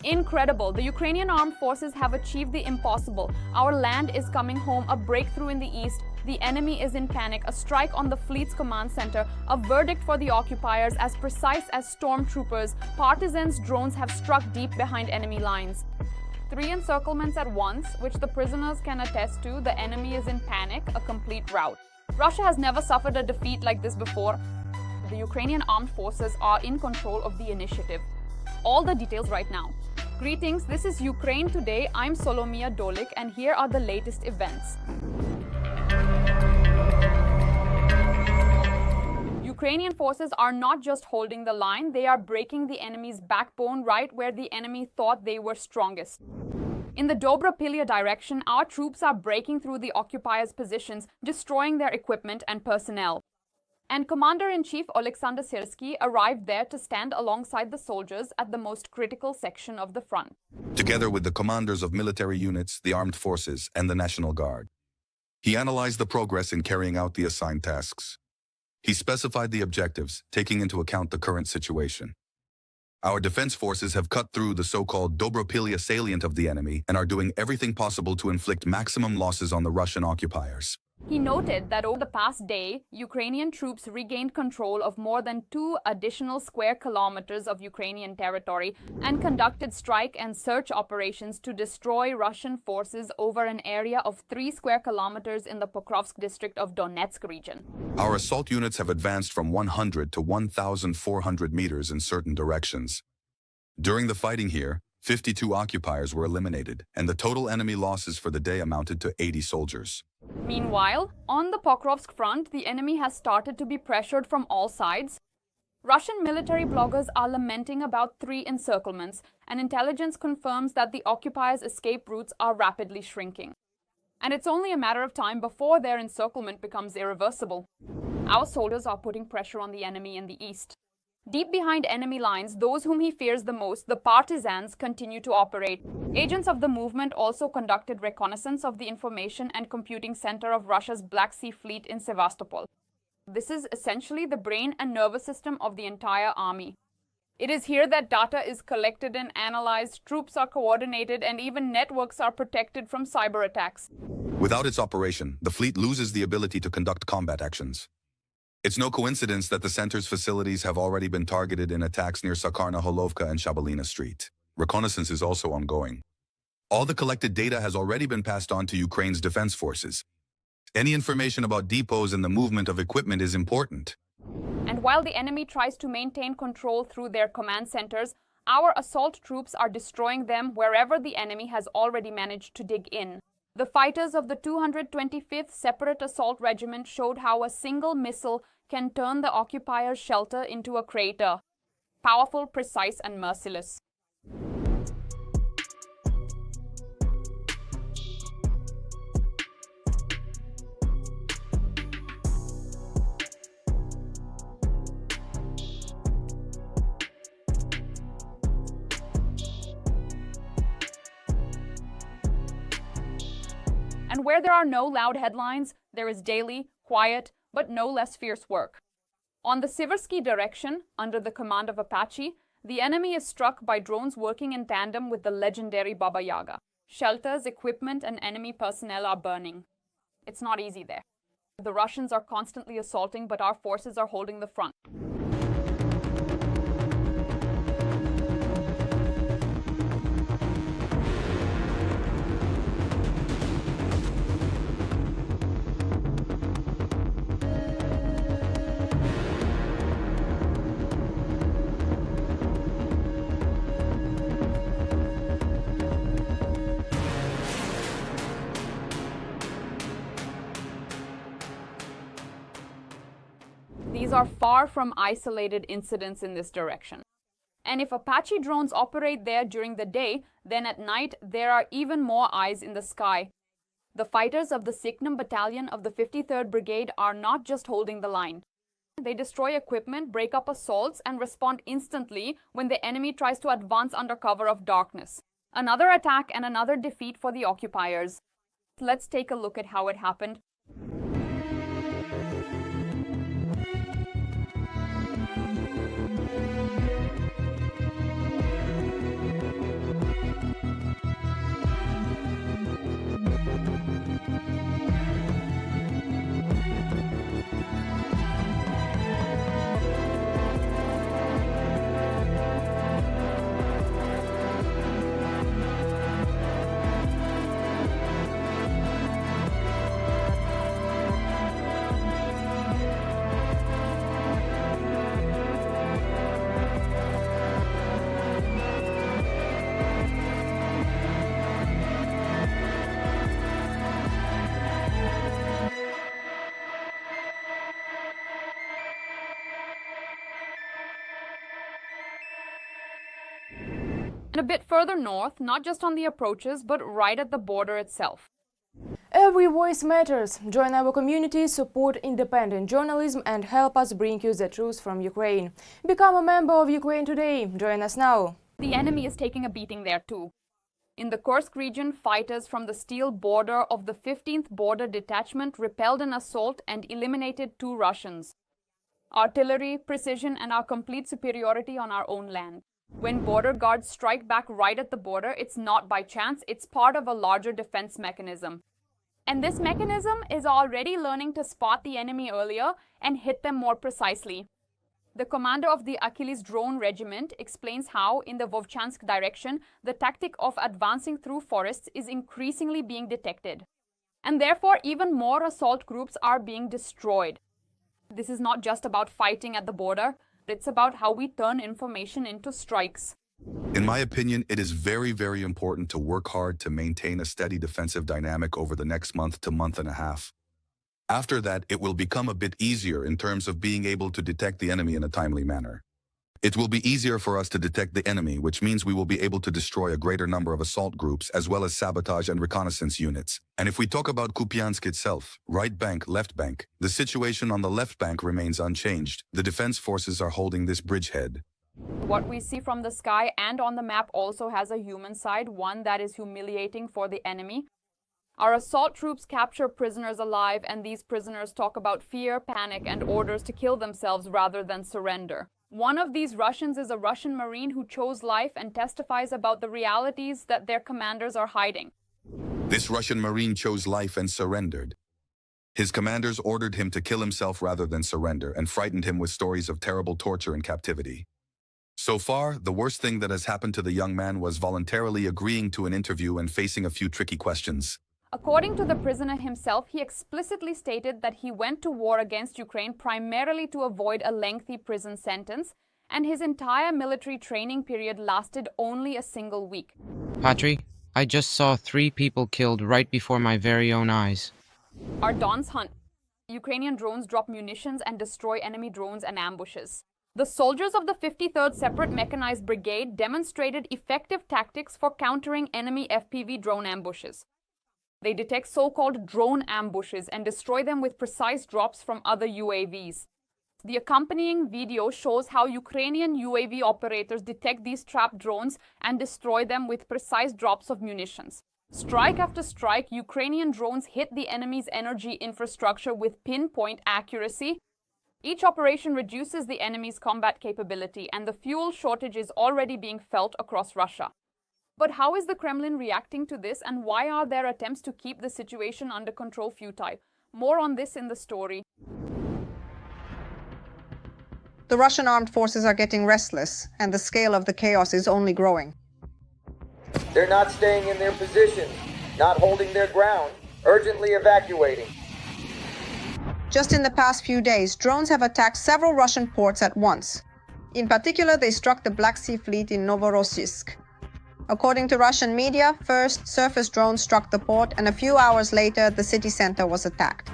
Incredible! The Ukrainian Armed Forces have achieved the impossible. Our land is coming home, a breakthrough in the east. The enemy is in panic, a strike on the fleet's command center, a verdict for the occupiers as precise as stormtroopers. Partisans' drones have struck deep behind enemy lines. 3 encirclements at once, which the prisoners can attest to. The enemy is in panic, a complete rout. Russia has never suffered a defeat like this before. The Ukrainian Armed Forces are in control of the initiative. All the details right now. Greetings, this is Ukraine Today. I'm Solomia Dolik, and here are the latest events. Ukrainian forces are not just holding the line, they are breaking the enemy's backbone right where the enemy thought they were strongest. In the Dobropillia direction, our troops are breaking through the occupiers' positions, destroying their equipment and personnel. And Commander-in-Chief Oleksandr Syrskyi arrived there to stand alongside the soldiers at the most critical section of the front. Together with the commanders of military units, the armed forces, and the National Guard. He analyzed the progress in carrying out the assigned tasks. He specified the objectives, taking into account the current situation. Our defense forces have cut through the so-called Dobropillia salient of the enemy and are doing everything possible to inflict maximum losses on the Russian occupiers. He noted that over the past day, Ukrainian troops regained control of more than 2 additional square kilometers of Ukrainian territory and conducted strike and search operations to destroy Russian forces over an area of 3 square kilometers in the Pokrovsk district of Donetsk region. Our assault units have advanced from 100 to 1,400 meters in certain directions. During the fighting here, 52 occupiers were eliminated, and the total enemy losses for the day amounted to 80 soldiers. Meanwhile, on the Pokrovsk front, the enemy has started to be pressured from all sides. Russian military bloggers are lamenting about 3 encirclements, and intelligence confirms that the occupiers' escape routes are rapidly shrinking. And it's only a matter of time before their encirclement becomes irreversible. Our soldiers are putting pressure on the enemy in the east. Deep behind enemy lines, those whom he fears the most, the partisans, continue to operate. Agents of the movement also conducted reconnaissance of the information and computing center of Russia's Black Sea Fleet in Sevastopol. This is essentially the brain and nervous system of the entire army. It is here that data is collected and analyzed, troops are coordinated, and even networks are protected from cyber attacks. Without its operation, the fleet loses the ability to conduct combat actions. It's no coincidence that the center's facilities have already been targeted in attacks near Sakarna Holovka and Shabalina Street. Reconnaissance is also ongoing. All the collected data has already been passed on to Ukraine's defense forces. Any information about depots and the movement of equipment is important. And while the enemy tries to maintain control through their command centers, our assault troops are destroying them wherever the enemy has already managed to dig in. The fighters of the 225th Separate Assault Regiment showed how a single missile can turn the occupier's shelter into a crater. Powerful, precise, and merciless. And where there are no loud headlines, there is daily, quiet, but no less fierce work. On the Syrskyi direction, under the command of Apache, the enemy is struck by drones working in tandem with the legendary Baba Yaga. Shelters, equipment, and enemy personnel are burning. It's not easy there. The Russians are constantly assaulting, but our forces are holding the front. These are far from isolated incidents in this direction. And if Apache drones operate there during the day, then at night there are even more eyes in the sky. The fighters of the Sikhnam Battalion of the 53rd Brigade are not just holding the line. They destroy equipment, break up assaults, and respond instantly when the enemy tries to advance under cover of darkness. Another attack and another defeat for the occupiers. Let's take a look at how it happened. And a bit further north, not just on the approaches, but right at the border itself. Every voice matters. Join our community, support independent journalism and help us bring you the truth from Ukraine. Become a member of Ukraine today. Join us now. The enemy is taking a beating there too. In the Kursk region, fighters from the steel border of the 15th Border Detachment repelled an assault and eliminated 2 Russians. Artillery, precision and our complete superiority on our own land. When border guards strike back right at the border, it's not by chance, it's part of a larger defense mechanism. And this mechanism is already learning to spot the enemy earlier and hit them more precisely. The commander of the Achilles drone regiment explains how, in the Vovchansk direction, the tactic of advancing through forests is increasingly being detected. And therefore, even more assault groups are being destroyed. This is not just about fighting at the border. It's about how we turn information into strikes. In my opinion, it is very, very important to work hard to maintain a steady defensive dynamic over the next month to month and a half. After that, it will become a bit easier in terms of being able to detect the enemy in a timely manner. It will be easier for us to detect the enemy, which means we will be able to destroy a greater number of assault groups as well as sabotage and reconnaissance units. And if we talk about Kupiansk itself, right bank, left bank, the situation on the left bank remains unchanged. The defense forces are holding this bridgehead. What we see from the sky and on the map also has a human side, one that is humiliating for the enemy. Our assault troops capture prisoners alive, and these prisoners talk about fear, panic, and orders to kill themselves rather than surrender. One of these Russians is a Russian Marine who chose life and testifies about the realities that their commanders are hiding. This Russian Marine chose life and surrendered. His commanders ordered him to kill himself rather than surrender and frightened him with stories of terrible torture and captivity. So far, the worst thing that has happened to the young man was voluntarily agreeing to an interview and facing a few tricky questions. According to the prisoner himself, he explicitly stated that he went to war against Ukraine primarily to avoid a lengthy prison sentence, and his entire military training period lasted only a single week. Patri, I just saw 3 people killed right before my very own eyes. Our Don's hunt. Ukrainian drones drop munitions and destroy enemy drones and ambushes. The soldiers of the 53rd Separate Mechanized Brigade demonstrated effective tactics for countering enemy FPV drone ambushes. They detect so-called drone ambushes and destroy them with precise drops from other UAVs. The accompanying video shows how Ukrainian UAV operators detect these trapped drones and destroy them with precise drops of munitions. Strike after strike, Ukrainian drones hit the enemy's energy infrastructure with pinpoint accuracy. Each operation reduces the enemy's combat capability, and the fuel shortage is already being felt across Russia. But how is the Kremlin reacting to this, and why are their attempts to keep the situation under control futile? More on this in the story. The Russian armed forces are getting restless, and the scale of the chaos is only growing. They're not staying in their positions, not holding their ground, urgently evacuating. Just in the past few days, drones have attacked several Russian ports at once. In particular, they struck the Black Sea Fleet in Novorossiysk. According to Russian media, first surface drones struck the port, and a few hours later, the city center was attacked.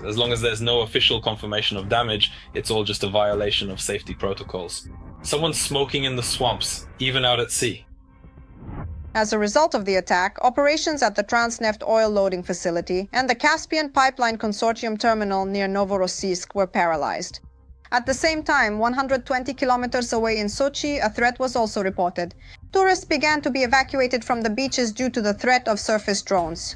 As long as there's no official confirmation of damage, it's all just a violation of safety protocols. Someone's smoking in the swamps, even out at sea. As a result of the attack, operations at the Transneft oil loading facility and the Caspian Pipeline Consortium terminal near Novorossiysk were paralyzed. At the same time, 120 kilometers away in Sochi, a threat was also reported. Tourists began to be evacuated from the beaches due to the threat of surface drones.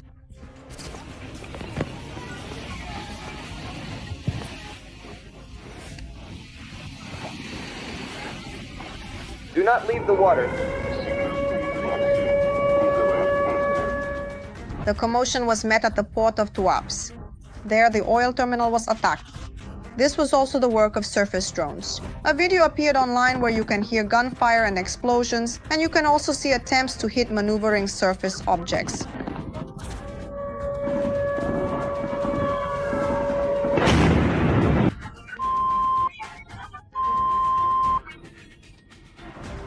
Do not leave the water. The commotion was met at the port of Tuapse. There, the oil terminal was attacked. This was also the work of surface drones. A video appeared online where you can hear gunfire and explosions, and you can also see attempts to hit maneuvering surface objects.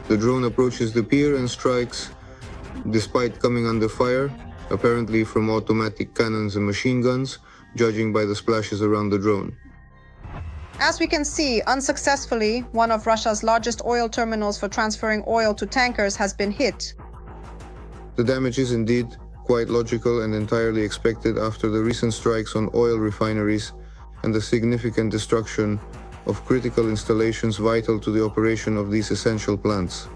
The drone approaches the pier and strikes, despite coming under fire, apparently from automatic cannons and machine guns, judging by the splashes around the drone. As we can see, unsuccessfully, one of Russia's largest oil terminals for transferring oil to tankers has been hit. The damage is indeed quite logical and entirely expected after the recent strikes on oil refineries and the significant destruction of critical installations vital to the operation of these essential plants.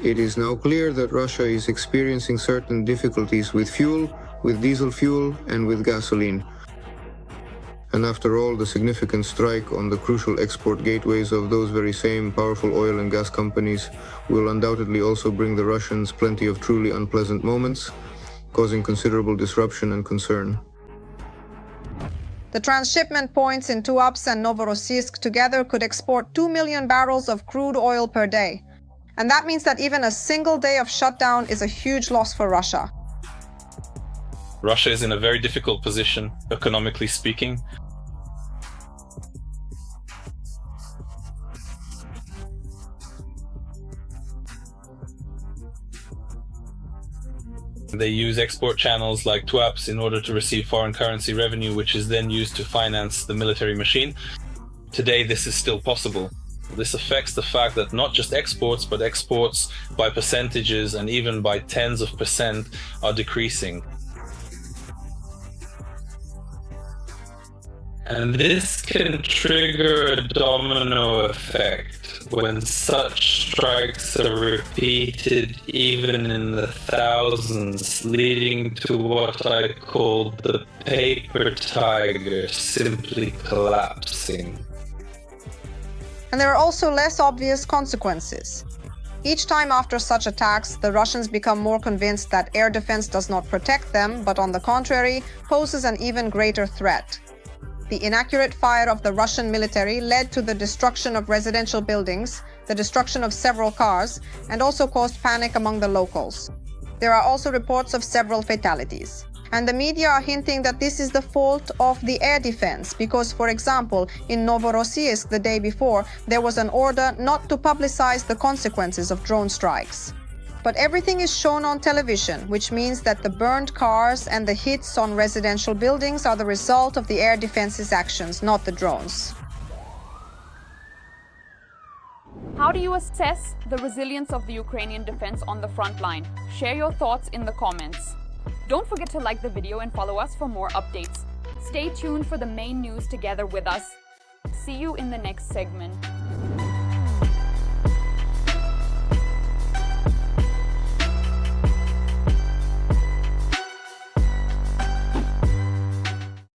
It is now clear that Russia is experiencing certain difficulties with fuel, with diesel fuel, and with gasoline. And after all, the significant strike on the crucial export gateways of those very same powerful oil and gas companies will undoubtedly also bring the Russians plenty of truly unpleasant moments, causing considerable disruption and concern. The transshipment points in Tuapse and Novorossiysk together could export 2 million barrels of crude oil per day. And that means that even a single day of shutdown is a huge loss for Russia. Russia is in a very difficult position, economically speaking. They use export channels like Tuapse in order to receive foreign currency revenue, which is then used to finance the military machine. Today, this is still possible. This affects the fact that not just exports, but exports by percentages and even by tens of percent are decreasing. And this can trigger a domino effect when such strikes are repeated even in the thousands, leading to what I call the paper tiger simply collapsing. And there are also less obvious consequences. Each time after such attacks, the Russians become more convinced that air defense does not protect them, but on the contrary, poses an even greater threat. The inaccurate fire of the Russian military led to the destruction of residential buildings, the destruction of several cars, and also caused panic among the locals. There are also reports of several fatalities. And the media are hinting that this is the fault of the air defense because, for example, in Novorossiysk the day before, there was an order not to publicize the consequences of drone strikes. But everything is shown on television, which means that the burned cars and the hits on residential buildings are the result of the air defense's actions, not the drones. How do you assess the resilience of the Ukrainian defense on the front line? Share your thoughts in the comments. Don't forget to like the video and follow us for more updates. Stay tuned for the main news together with us. See you in the next segment.